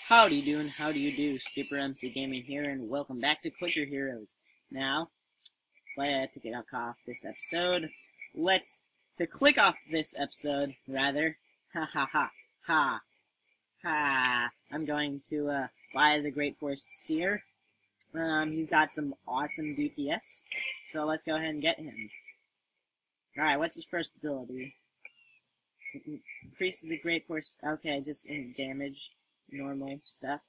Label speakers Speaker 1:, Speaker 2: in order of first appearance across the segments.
Speaker 1: Howdy doing, how do you do? Skipper MC Gaming here, and welcome back to Clicker Heroes. Now, to get off this episode, click off this episode, rather, I'm going to, buy the Great Forest Seer. He's got some awesome DPS, so let's go ahead and get him. Alright, what's his first ability? Increases the Great Forest, okay, just in damage. Normal stuff.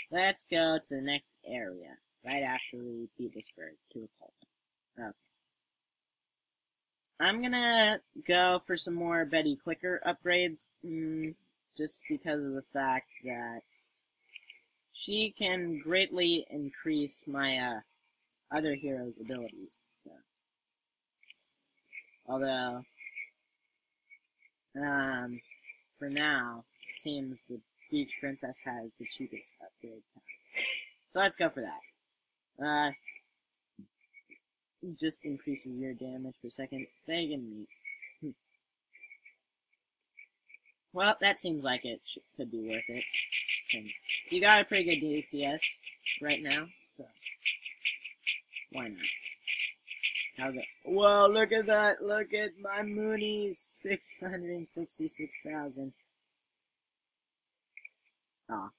Speaker 1: Let's go to the next area, right after we beat this bird to a pulp. Okay. I'm gonna go for some more Betty Clicker upgrades, just because of the fact that she can greatly increase my other heroes' abilities. So. Although, for now, it seems the Beach Princess has the cheapest upgrade paths. So let's go for that. Just increases your damage per second. Fagan meat. Well, that seems like it could be worth it, since you got a pretty good DPS right now, so why not? Whoa, look at that! Look at my Moonies! 666,000. Aw.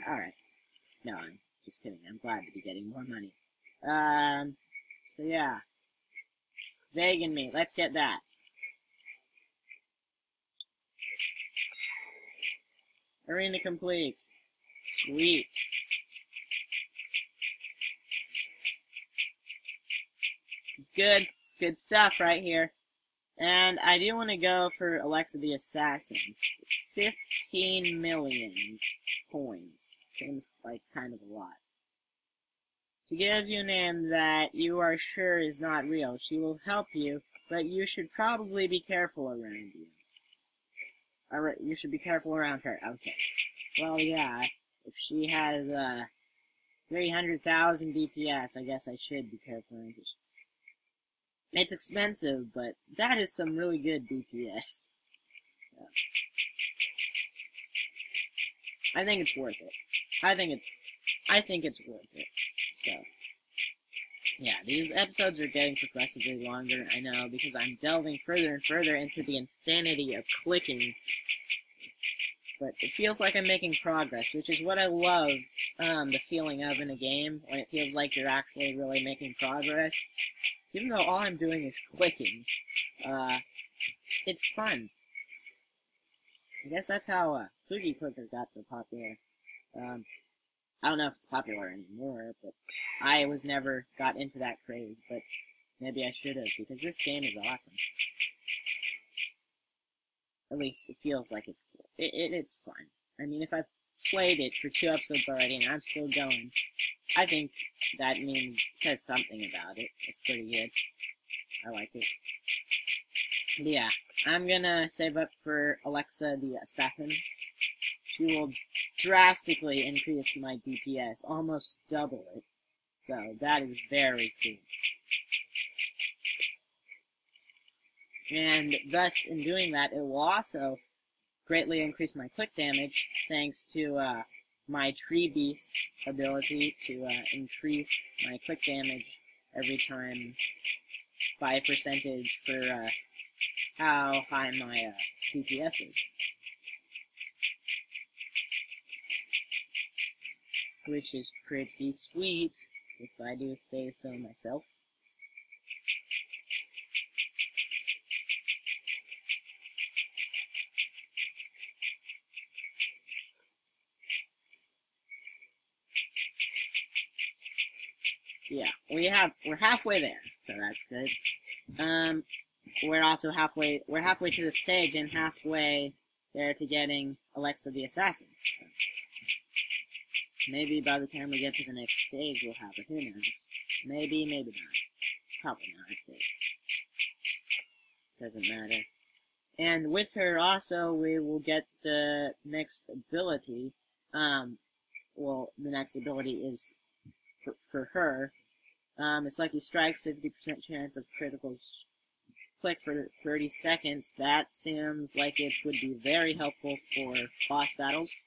Speaker 1: Alright. No, I'm just kidding. I'm glad to be getting more money. So yeah. Vegan meat. Let's get that. Arena complete. Sweet. Good. It's good stuff right here. And I do want to go for Alexa the Assassin. 15 million coins. Seems like kind of a lot. She gives you a name that you are sure is not real. She will help you, but you should probably be careful around you. Alright, you should be careful around her. Okay. Well, yeah. If she has 300,000 DPS, I guess I should be careful around her. It's expensive, but that is some really good DPS. Yeah. I think it's worth it. I think it's worth it. So, yeah, these episodes are getting progressively longer, I know, because I'm delving further and further into the insanity of clicking. But it feels like I'm making progress, which is what I love, the feeling of in a game, when it feels like you're actually really making progress. Even though all I'm doing is clicking, it's fun. I guess that's how Cookie Clicker got so popular. I don't know if it's popular anymore, but I never got into that craze, but maybe I should have, because this game is awesome. At least it feels like it's cool. It's fun. I mean, if I've played it for 2 episodes already and I'm still going, I think that says something about it. It's pretty good. I like it. But yeah, I'm gonna save up for Alexa the Assassin. She will drastically increase my DPS, almost double it. So that is very cool. And thus, in doing that, it will also greatly increase my click damage, thanks to my Tree Beast's ability to increase my click damage every time by a percentage for how high my DPS is. Which is pretty sweet, if I do say so myself. Yeah, we're halfway there, so that's good. We're halfway to the stage and halfway there to getting Alexa the Assassin. So maybe by the time we get to the next stage we'll have her, who knows. Maybe, maybe not. Probably not, but doesn't matter. And with her also we will get the next ability. Well, the next ability is for her. It's Lucky Strikes, 50% chance of click for 30 seconds. That seems like it would be very helpful for boss battles.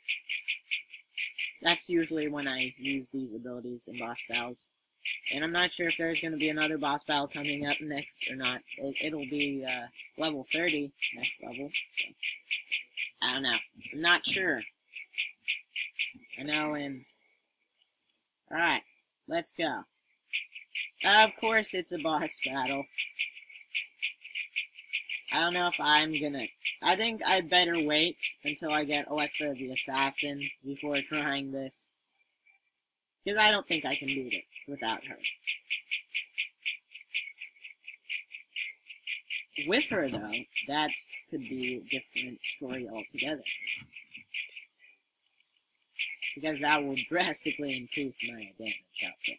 Speaker 1: That's usually when I use these abilities in boss battles. And I'm not sure if there's going to be another boss battle coming up next or not. It'll be level 30 next level. So, I don't know. I'm not sure. I know in... Alright, let's go. Of course it's a boss battle. I don't know if I'm gonna... I think I'd better wait until I get Alexa the Assassin before trying this. Because I don't think I can beat it without her. With her, though, that could be a different story altogether. Because that will drastically increase my damage output.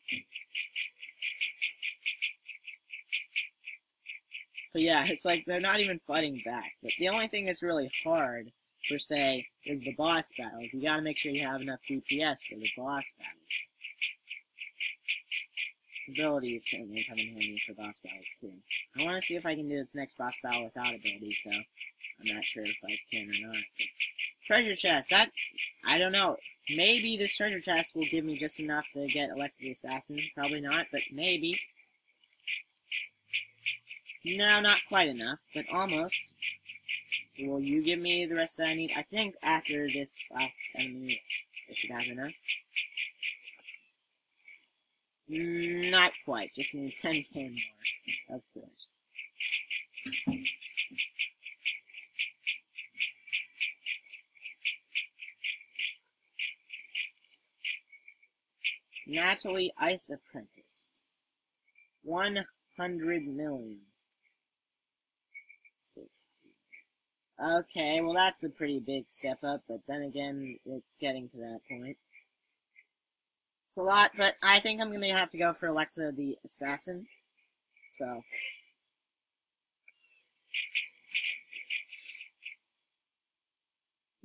Speaker 1: But yeah, it's like they're not even fighting back. But the only thing that's really hard, per se, is the boss battles. You gotta make sure you have enough DPS for the boss battles. Abilities certainly come in handy for boss battles, too. I want to see if I can do this next boss battle without abilities, though. I'm not sure if I can or not. But treasure chest, that... I don't know. Maybe this treasure chest will give me just enough to get Alexa the Assassin. Probably not, but maybe. No, not quite enough, but almost. Will you give me the rest that I need? I think after this last enemy, I should have enough. Not quite, just need 10k more, of course. Natalie Ice Apprenticed. 100 million. 50. Okay, well that's a pretty big step up, but then again, it's getting to that point. It's a lot, but I think I'm gonna have to go for Alexa the Assassin. So.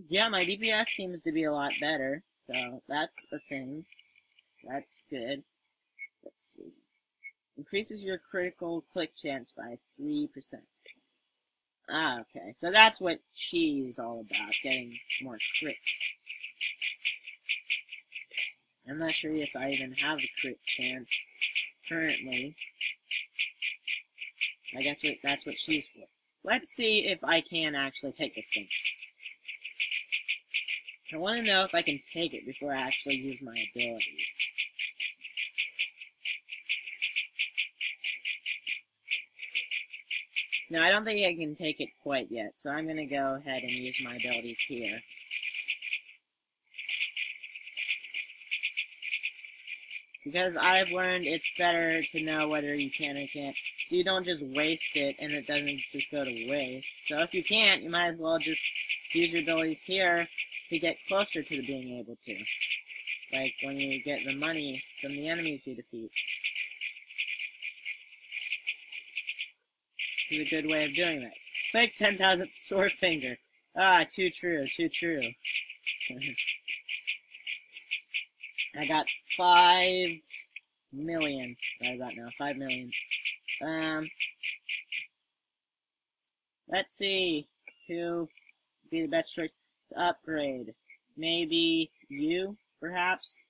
Speaker 1: Yeah, my DPS seems to be a lot better, so that's a thing. That's good. Let's see. Increases your critical click chance by 3%. Ah, okay. So that's what she's all about, getting more crits. I'm not sure if I even have a crit chance currently. I guess that's what she's for. Let's see if I can actually take this thing. I want to know if I can take it before I actually use my abilities. No, I don't think I can take it quite yet, so I'm going to go ahead and use my abilities here. Because I've learned it's better to know whether you can or can't, so you don't just waste it and it doesn't just go to waste. So if you can't, you might as well just use your abilities here to get closer to being able to. Like when you get the money from the enemies you defeat. This is a good way of doing that. Click 10,000 sword finger. Ah, too true, too true. I got 5 million. What I got now? 5 million. Let's see who would be the best choice to upgrade. Maybe you, perhaps?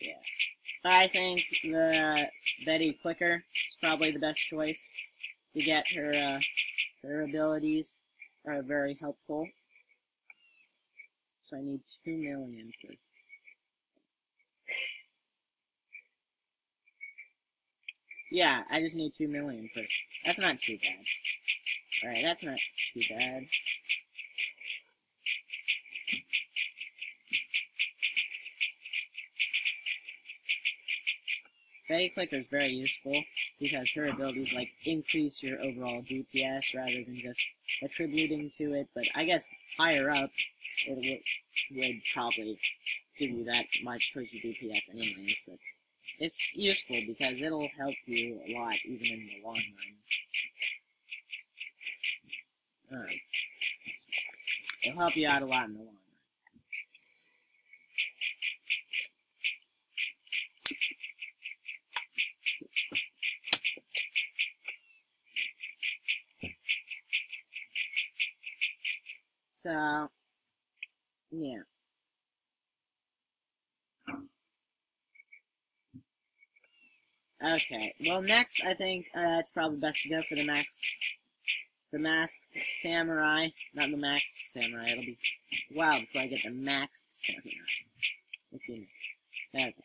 Speaker 1: Yeah. I think the Betty Clicker is probably the best choice to get her, her abilities are very helpful. So I need 2 million for... Yeah, I just need 2 million for... That's not too bad. Alright, that's not too bad. Betty Clicker is very useful because her abilities like increase your overall DPS rather than just attributing to it, but I guess higher up it would probably give you that much towards your DPS anyways, but it's useful because it'll help you a lot even in the long run. It'll help you out a lot in the long run. So, yeah. Okay, well next I think it's probably best to go for the masked samurai. Not the maxed samurai, it'll be a while before I get the maxed samurai. Okay. Okay.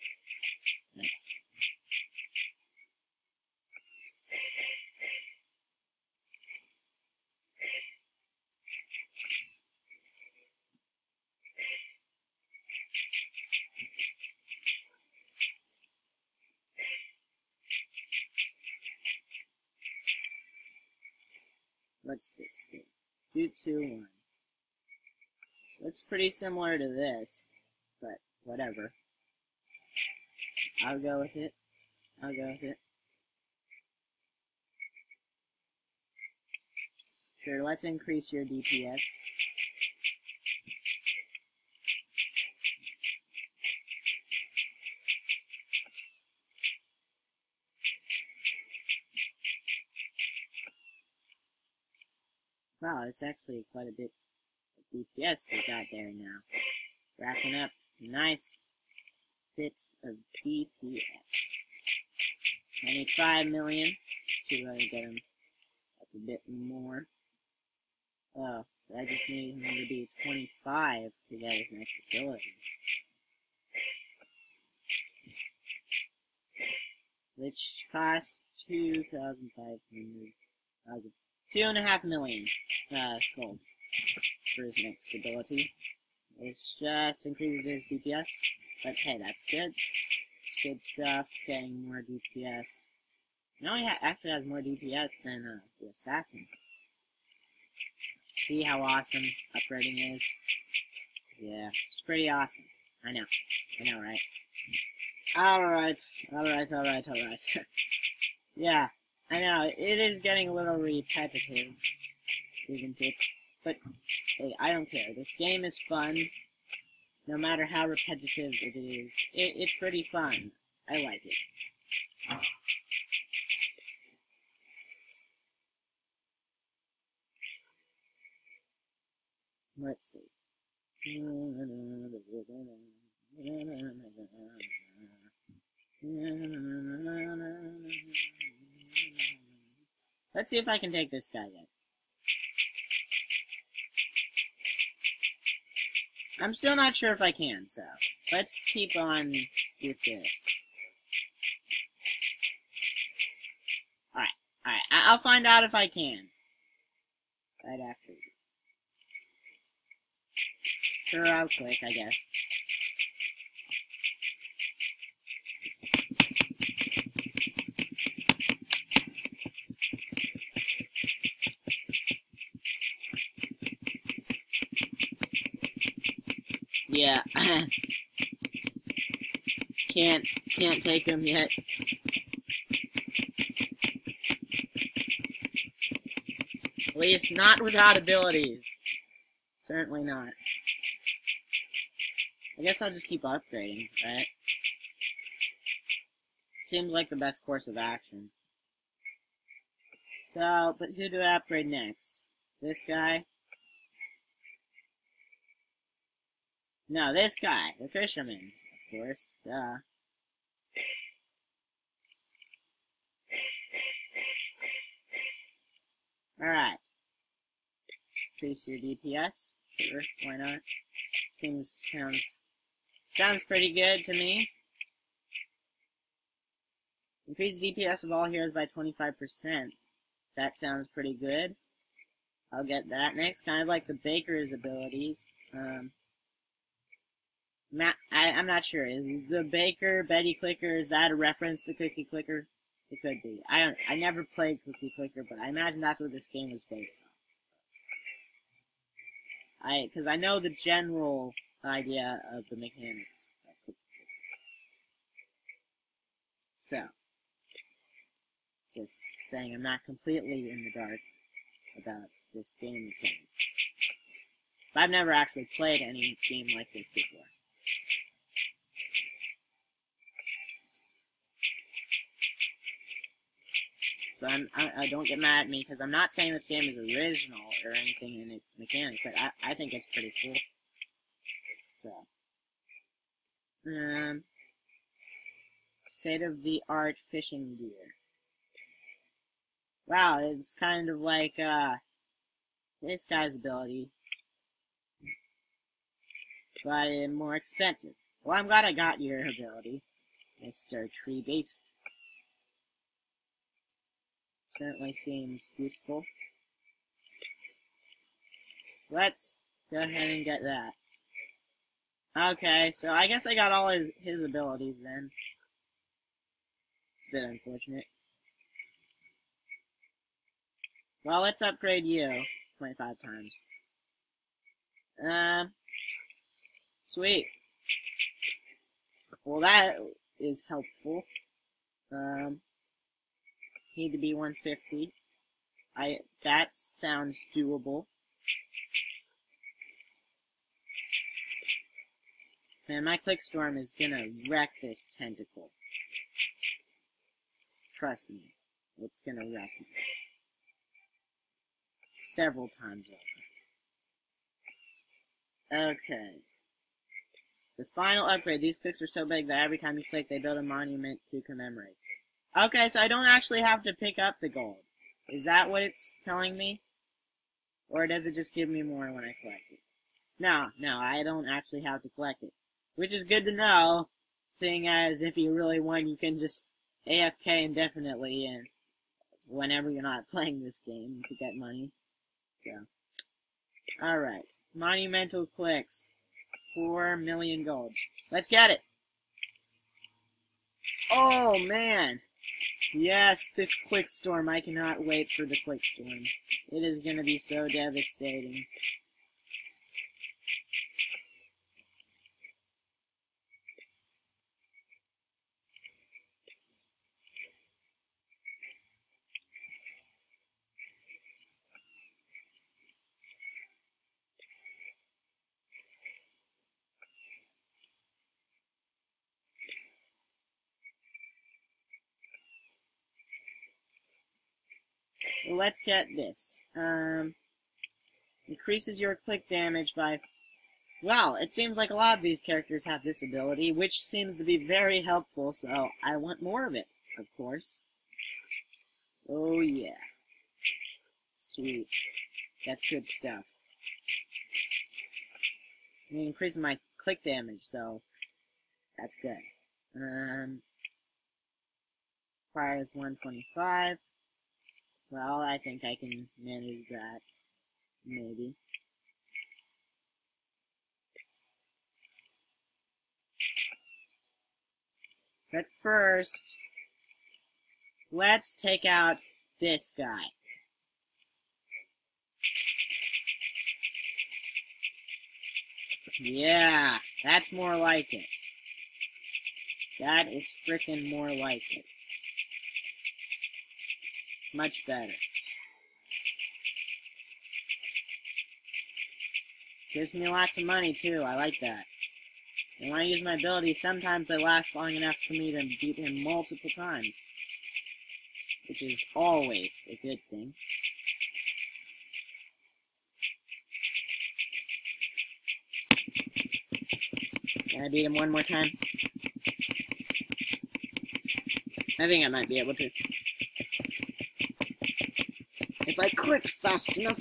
Speaker 1: What's this thing? Jutsu 1. Looks pretty similar to this, but whatever. I'll go with it. I'll go with it. Sure, let's increase your DPS. Wow, it's actually quite a bit of DPS we got there now. Racking up nice bits of DPS. I need 5 million to get him up a bit more. Oh, I just need him to be 25 to get his next ability. Which costs 2,500. 2.5 million gold for his next ability. Which just increases his DPS. But hey, that's good. It's good stuff, getting more DPS. Now he actually has more DPS than the assassin. See how awesome upgrading is? Yeah, it's pretty awesome. I know, right? Alright. Yeah, I know, it is getting a little repetitive, isn't it? But, hey, I don't care. This game is fun, no matter how repetitive it is. It's pretty fun. I like it. Let's see. Let's see if I can take this guy yet. I'm still not sure if I can, so let's keep on with this. Alright, I'll find out if I can. Right after. Sure, I'll click, I guess. Yeah. Can't take him yet. At least not without abilities. Certainly not. I guess I'll just keep upgrading, right? Seems like the best course of action. So, but who do I upgrade next? This guy? No, this guy. The fisherman, of course. Duh. Alright. Increase your DPS. Sure, why not? Sounds pretty good to me. Increase DPS of all heroes by 25%. That sounds pretty good. I'll get that next. Kind of like the Baker's abilities. I'm not sure. Is the Baker, Betty Clicker, is that a reference to Cookie Clicker? It could be. I never played Cookie Clicker, but I imagine that's what this game was based on. Because I know the general idea of the mechanics of Cookie Clicker. So, just saying I'm not completely in the dark about this game mechanic. But I've never actually played any game like this before. So so I don't get mad at me, because I'm not saying this game is original or anything in its mechanics, but I think it's pretty cool. So, state-of-the-art fishing gear. Wow, it's kind of like, this guy's ability, but more expensive. Well, I'm glad I got your ability, Mr. Tree Beast. Certainly seems useful. Let's go ahead and get that. Okay, so I guess I got all his abilities then. It's a bit unfortunate. Well, let's upgrade you 25 times. Sweet. Well, that is helpful. Need to be 150. That sounds doable. Man, my Click Storm is gonna wreck this tentacle. Trust me, it's gonna wreck it. Several times over. Okay. The final upgrade. These clicks are so big that every time you click, they build a monument to commemorate. Okay, so I don't actually have to pick up the gold. Is that what it's telling me? Or does it just give me more when I collect it? No, I don't actually have to collect it. Which is good to know, seeing as if you really want, you can just AFK indefinitely, and whenever you're not playing this game to get money. So, alright. Monumental clicks. 4 million gold. Let's get it! Oh, man! Yes, this Click Storm. I cannot wait for the Click Storm. It is going to be so devastating. Well, let's get this. Increases your click damage by... Wow, it seems like a lot of these characters have this ability, which seems to be very helpful, so I want more of it, of course. Oh, yeah. Sweet. That's good stuff. I'm increasing my click damage, so that's good. Requires 125. Well, I think I can manage that. Maybe. But first, let's take out this guy. Yeah, that's more like it. That is frickin' more like it. Much better. Gives me lots of money, too. I like that. And when I use my abilities, sometimes they last long enough for me to beat him multiple times. Which is always a good thing. Can I beat him one more time? I think I might be able to. If I click fast enough.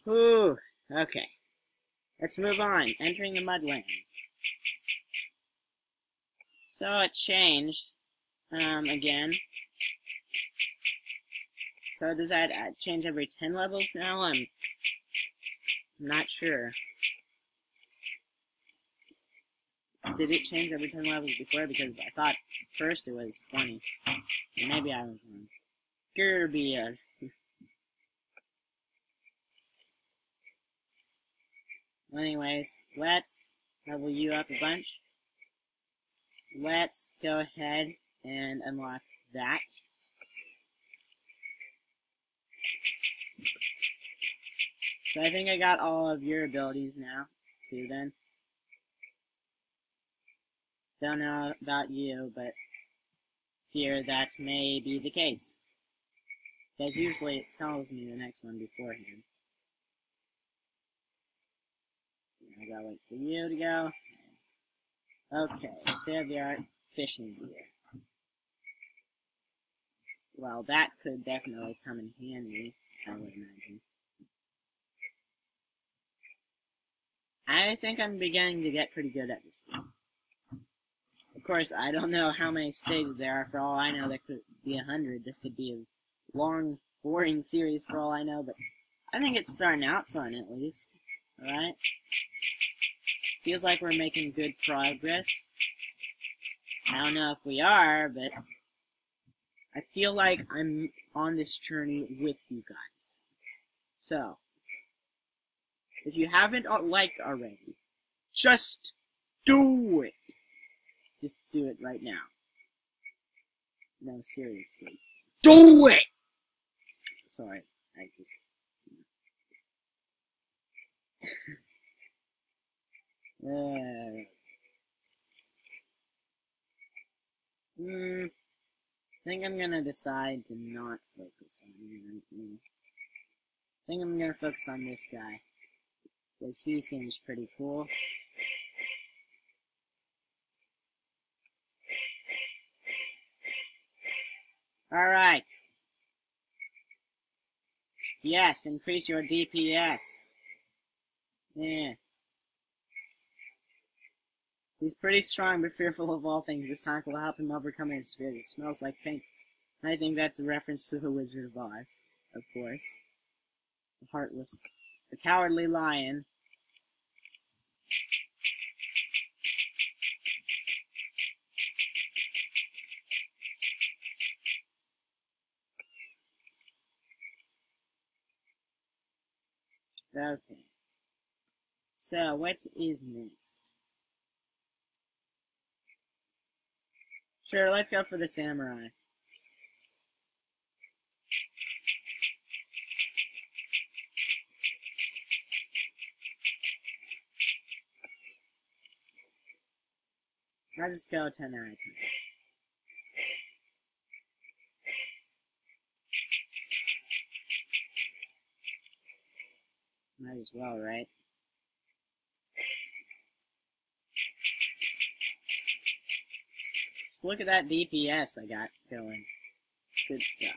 Speaker 1: Ooh, okay. Let's move on. Entering the Mudlands. So it changed, again. So does that change every 10 levels now? I'm not sure. Did it change every 10 levels before? Because I thought first it was 20. Maybe I was wrong. Gerbier. Anyways, let's level you up a bunch. Let's go ahead and unlock that. So I think I got all of your abilities now, too, then. Don't know about you, but fear that may be the case. Because usually it tells me the next one beforehand. I gotta wait for you to go. Okay, state-of-the-art fishing gear. Well, that could definitely come in handy, I would imagine. I think I'm beginning to get pretty good at this game. Of course, I don't know how many stages there are. For all I know, there could be 100. This could be a long, boring series for all I know, but I think it's starting out fun, at least. Alright? Feels like we're making good progress. I don't know if we are, but I feel like I'm on this journey with you guys. So, if you haven't liked already, just do it! Just do it right now. No, seriously. Do it! Sorry, I just... I think I'm gonna decide to not focus on him. I think I'm gonna focus on this guy. Because he seems pretty cool. Alright. Yes, increase your DPS. Yeah. He's pretty strong but fearful of all things. This tonic will help him overcome his fears. It smells like pink. I think that's a reference to the Wizard of Oz, of course. The heartless, the cowardly lion. Okay. So, what is next? Sure, let's go for the samurai. I'll just go 10 out of 10. Might as well, right? Just look at that DPS I got going. It's good stuff.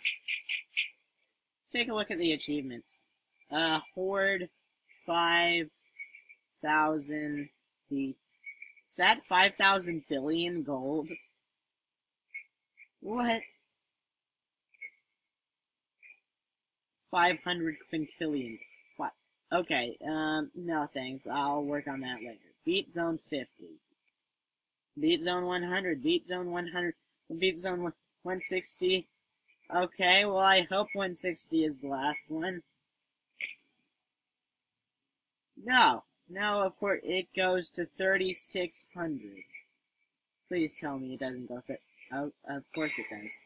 Speaker 1: Let's take a look at the achievements. Hoard 5,000. Is that 5,000 billion gold? What? 500 quintillion. What? Okay, no thanks. I'll work on that later. Beat zone 50. Beat zone 100. Beat zone 100. Beat zone 160. Okay, well I hope 160 is the last one. No. No, of course, it goes to 3,600. Please tell me it doesn't go through. Oh, of course it does.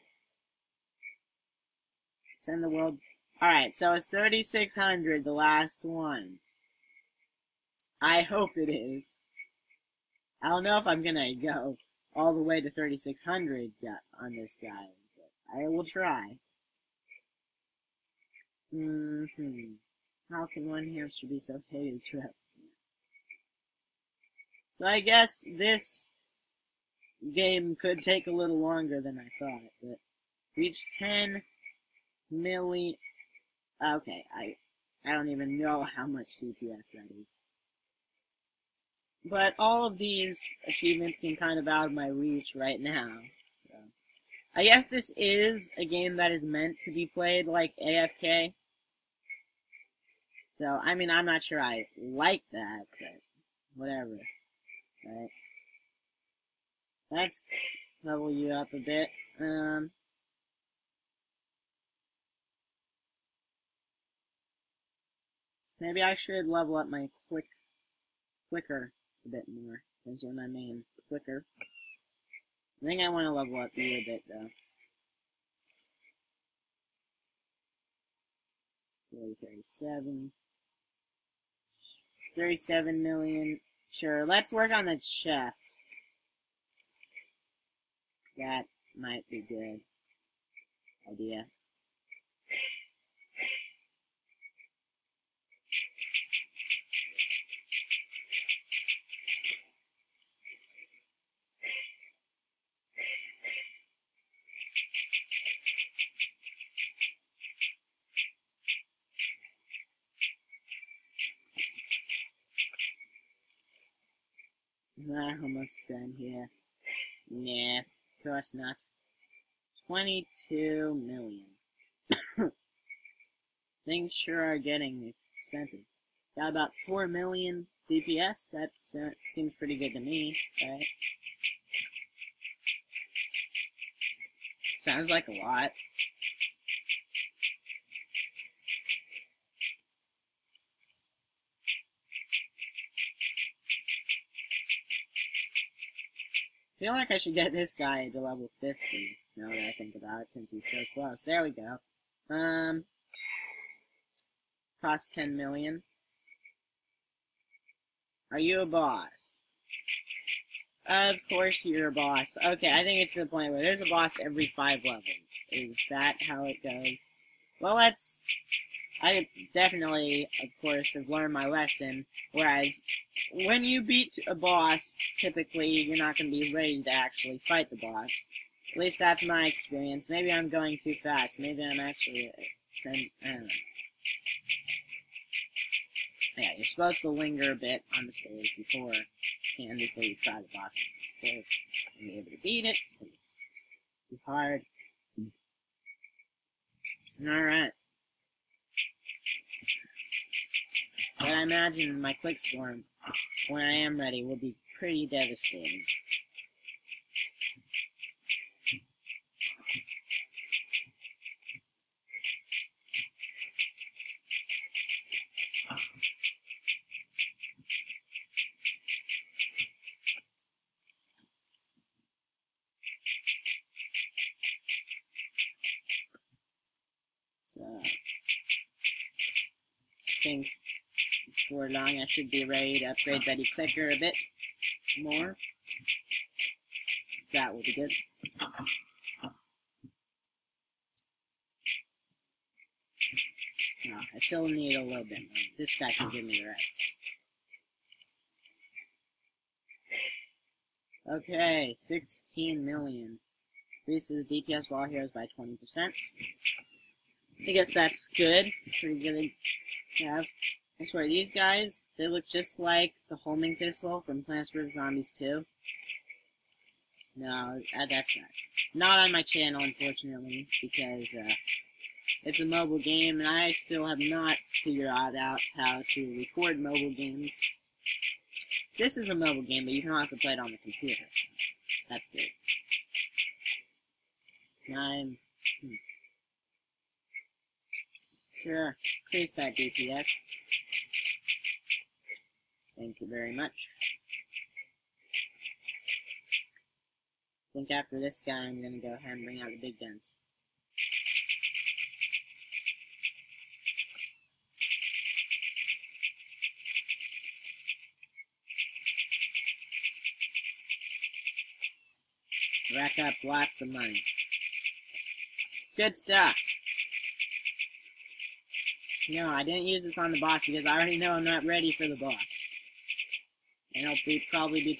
Speaker 1: Send the world. Alright, so it's 3,600, the last one. I hope it is. I don't know if I'm gonna go all the way to 3,600 on this guy, but I will try. How can one hamster be so hated to have? So I guess this game could take a little longer than I thought, but reach 10 milli. Okay, I don't even know how much DPS that is. But all of these achievements seem kind of out of my reach right now. So. I guess this is a game that is meant to be played like AFK. So, I mean, I'm not sure I like that, but whatever. Right. Let's level you up a bit. Maybe I should level up my clicker a bit more, since you're my main clicker. I think I want to level up you a bit, though. 37. 37 million. Sure, let's work on the chef. That might be good idea. We're almost done here. Nah, of course not. 22 million. Things sure are getting expensive. Got about 4 million DPS. That seems pretty good to me, right? Sounds like a lot. I feel like I should get this guy to level 50, now that I think about it, since he's so close. There we go. Cost 10 million. Are you a boss? Of course you're a boss. Okay, I think it's to the point where there's a boss every 5 levels. Is that how it goes? Well, I definitely, of course, have learned my lesson, whereas when you beat a boss, typically you're not going to be ready to actually fight the boss. At least that's my experience. Maybe I'm going too fast. Maybe I'm actually I don't know. Yeah, you're supposed to linger a bit on the stage before you try the boss. Of course, you'll be able to beat it, but it's too hard. Alright. But I imagine my quick storm, when I am ready, will be pretty devastating. So, I think before long I should be ready to upgrade Betty Clicker a bit more. So that will be good. No, I still need a little bit more. This guy can give me the rest. Okay, 16 million. Increases DPS for all heroes by 20%. I guess that's good. Pretty good to have. I swear, these guys, they look just like the homing pistol from Plants vs. Zombies 2. No, that's not on my channel, unfortunately, because it's a mobile game, and I still have not figured out how to record mobile games. This is a mobile game, but you can also play it on the computer, so that's good. Sure, increase that DPS. Thank you very much. I think after this guy, I'm going to go ahead and bring out the big guns. Rack up lots of money. It's good stuff. No, I didn't use this on the boss because I already know I'm not ready for the boss. And it'll probably be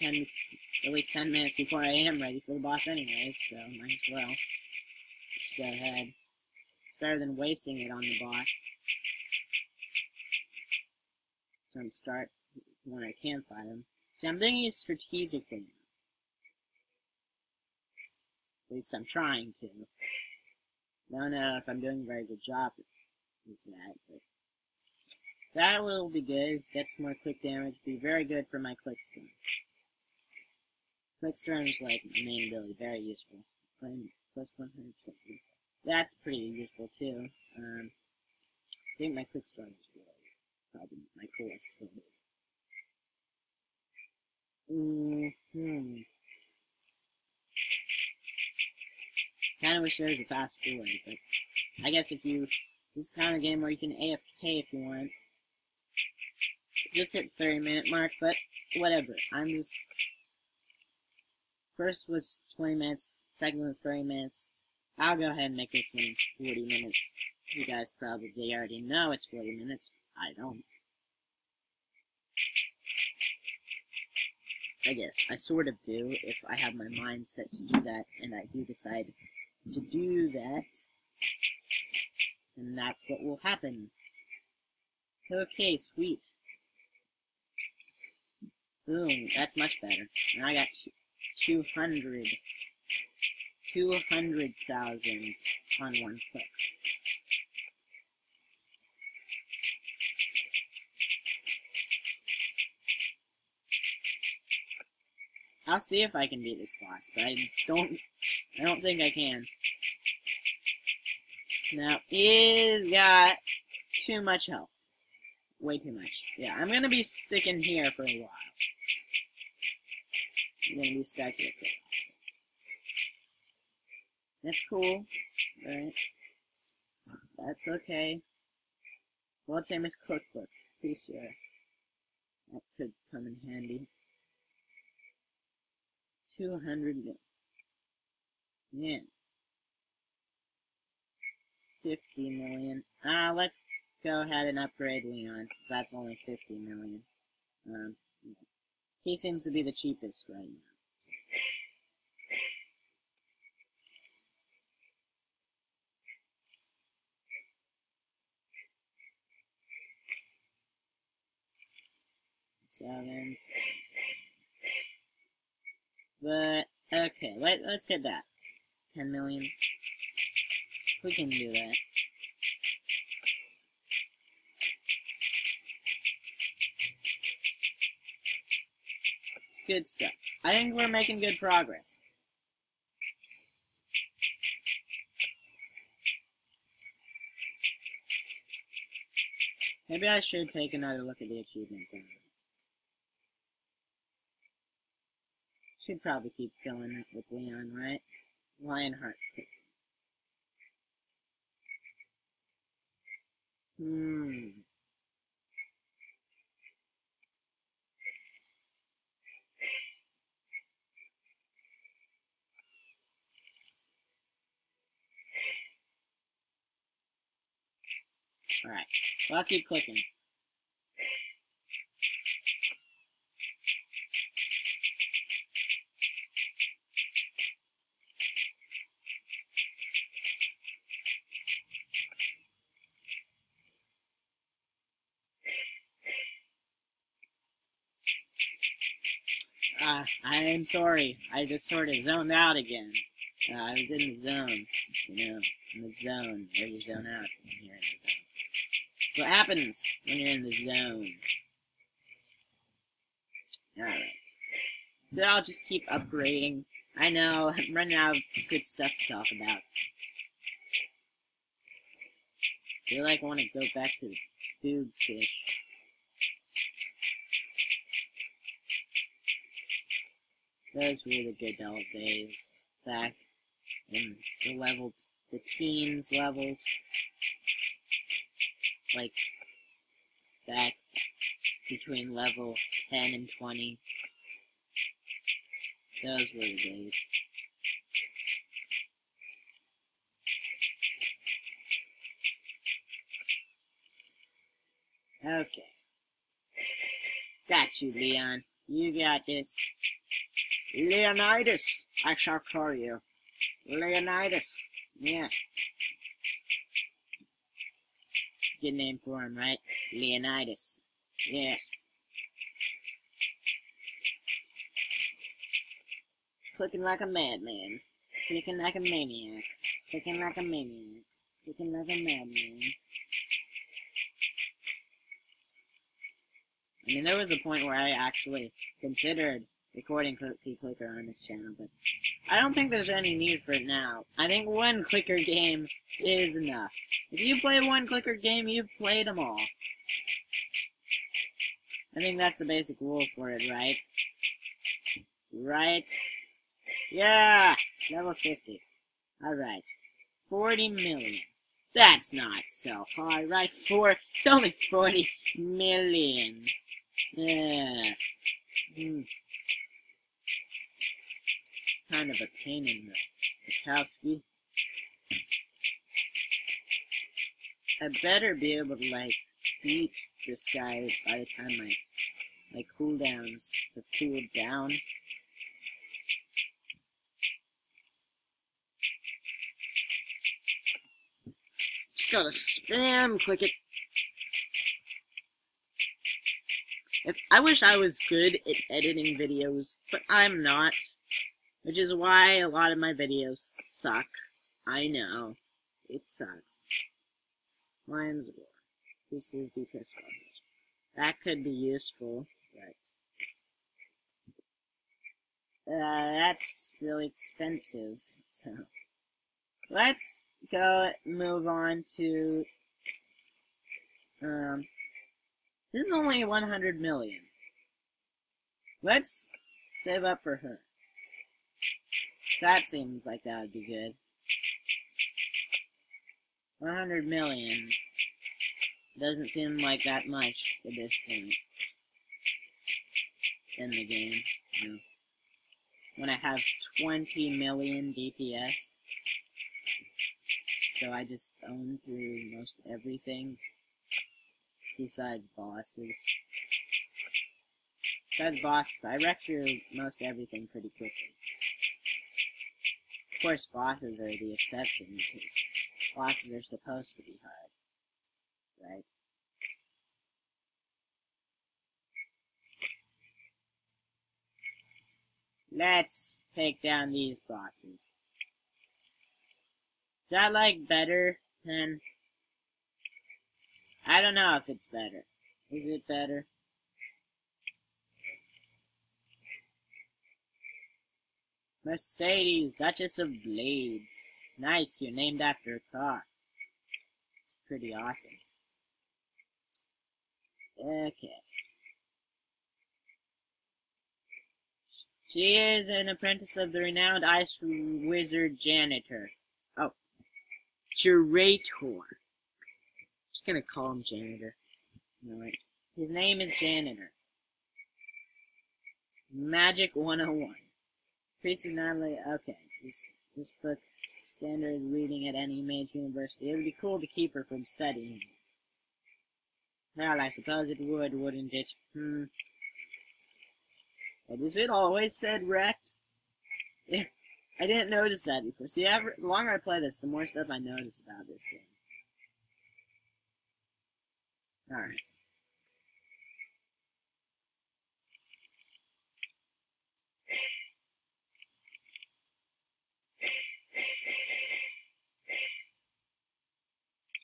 Speaker 1: at least 10 minutes before I am ready for the boss anyways, so might as well. Just go ahead. It's better than wasting it on the boss. So I'm start when I can fight him. See, I'm thinking strategically now. At least I'm trying to. I don't know if I'm doing a very good job with that, but that will be good. Get some more quick damage. Be very good for my quick storm. Quick storm is like my main ability. Very useful. Plus 100%. That's pretty useful too. I think my quick storm is really probably my coolest ability. Kind of wish there was a fast forward, but I guess if you, this is kind of a game where you can AFK if you want. just hit 30-minute mark, but whatever. I'm just... First was 20 minutes, second was 30 minutes. I'll go ahead and make this one 40 minutes. You guys probably already know it's 40 minutes. I don't. I guess I sort of do if I have my mind set to do that, and I do decide to do that. And that's what will happen. Okay, sweet. Boom, that's much better. Now I got 200,000 on one click. I'll see if I can beat this boss, but I don't think I can. Now, he's got too much health. Way too much. Yeah, I'm gonna be sticking here for a while. I'm gonna be stuck here for a while. That's cool. Alright. That's okay. World famous cookbook. Pretty sure that could come in handy. 200 million. Yeah. 50 million. Let's go ahead and upgrade Leon, since that's only 50 million. He seems to be the cheapest right now. So. 7. But, okay, let's get that. 10 million. We can do that. It's good stuff. I think we're making good progress. Maybe I should take another look at the achievements. Should probably keep going with Leon, right? Lionheart. Alright, well, I'll keep clicking. I'm sorry. I just sort of zoned out again. I was in the zone. You know, in the zone. Where you zone out when you're in the zone. That's what happens when you're in the zone. Alright. So I'll just keep upgrading. I know, I'm running out of good stuff to talk about. I feel like I want to go back to the boob fish. Those were the good old days, back in the teens levels, like, back between level 10 and 20, those were the days. Okay. Got you, Leon. You got this. Leonidas, I shall call you. Leonidas, yes. It's a good name for him, right? Leonidas, yes. Clicking like a madman. Clicking like a maniac. Clicking like a maniac. Clicking like a madman. I mean, there was a point where I actually considered recording clicker on this channel, but I don't think there's any need for it now. I think one clicker game is enough. If you play one clicker game, you've played them all. I think that's the basic rule for it, right? Right? Yeah! Level 50. Alright. 40 million. That's not so hard, right? It's only 40 million. Yeah. Kind of a pain in the Kowski. I better be able to, like, beat this guy by the time my cooldowns have cooled down. Just gotta spam click it. I wish I was good at editing videos, but I'm not. Which is why a lot of my videos suck. I know. It sucks. Lion's War. This is DPS. That could be useful, but that's really expensive. So let's move on to this is only 100 million. Let's save up for her. That seems like that would be good. 100 million doesn't seem like that much at this point in the game. You know, when I have 20 million DPS, so I just own through most everything besides bosses. Besides bosses, I wreck through most everything pretty quickly. Of course, bosses are the exception, because bosses are supposed to be hard, right? Let's take down these bosses. Is that, like, better than... I don't know if it's better. Is it better? Mercedes, Duchess of Blades. Nice, you're named after a car. It's pretty awesome. Okay. She is an apprentice of the renowned ice wizard janitor. Oh. Curator. Just gonna call him janitor. No, wait. His name is Janitor. Magic 101. Priest is not like, okay. This book standard reading at any major university. It would be cool to keep her from studying. Well, I suppose it would, wouldn't it? But is it always said wrecked? Yeah, I didn't notice that before. See, the longer I play this, the more stuff I notice about this game. Alright.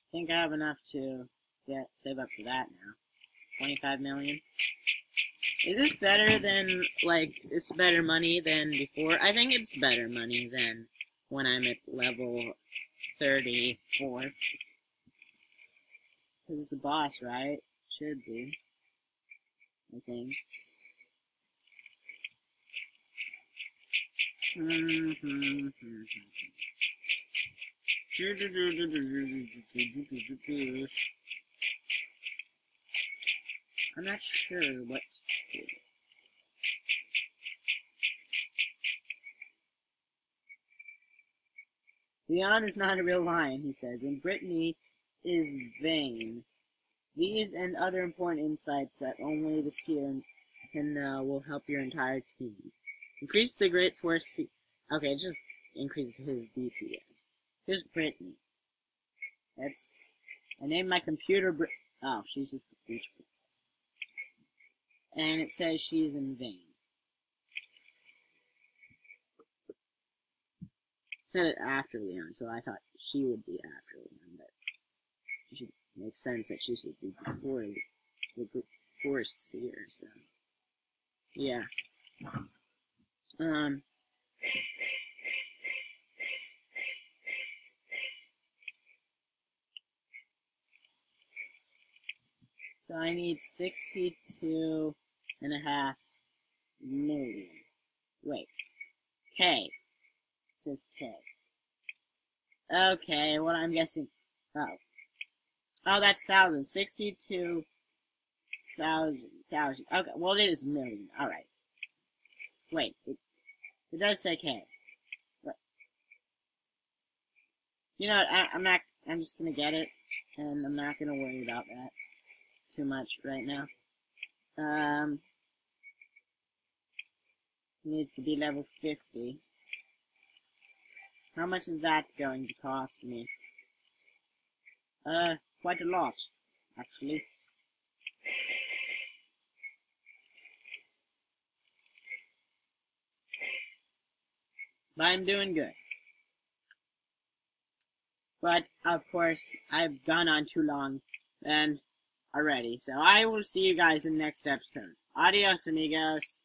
Speaker 1: I think I have enough to save up for that now. 25 million. Is this better than, like, it's better money than before? I think it's better money than when I'm at level 34. Because it's a boss, right? Should be. I think. I'm not sure what to do. Leon is not a real lion, he says, and Brittany is vain. These and other important insights that only the seer can know will help your entire team. Increase the Great Force. Okay, it just increases his DPS. Here's Brittany. I named my computer oh, she's just the Bleach Princess. And it says she's in vain. It said it after Leon, so I thought she would be after Leon, but it should make sense that she should be before the Forest Seer, so. Yeah. So I need 62.5 million. Wait. K. It says K. Okay, what I'm guessing. Oh. Oh, that's 1,000. 62 thousand. Okay, well, it is million. Alright. Wait, it does say K. But, you know what, I'm just gonna get it, and I'm not gonna worry about that too much right now. Needs to be level 50. How much is that going to cost me? Quite a lot, actually. But I'm doing good. But, of course, I've gone on too long already. So I will see you guys in the next episode. Adios, amigos.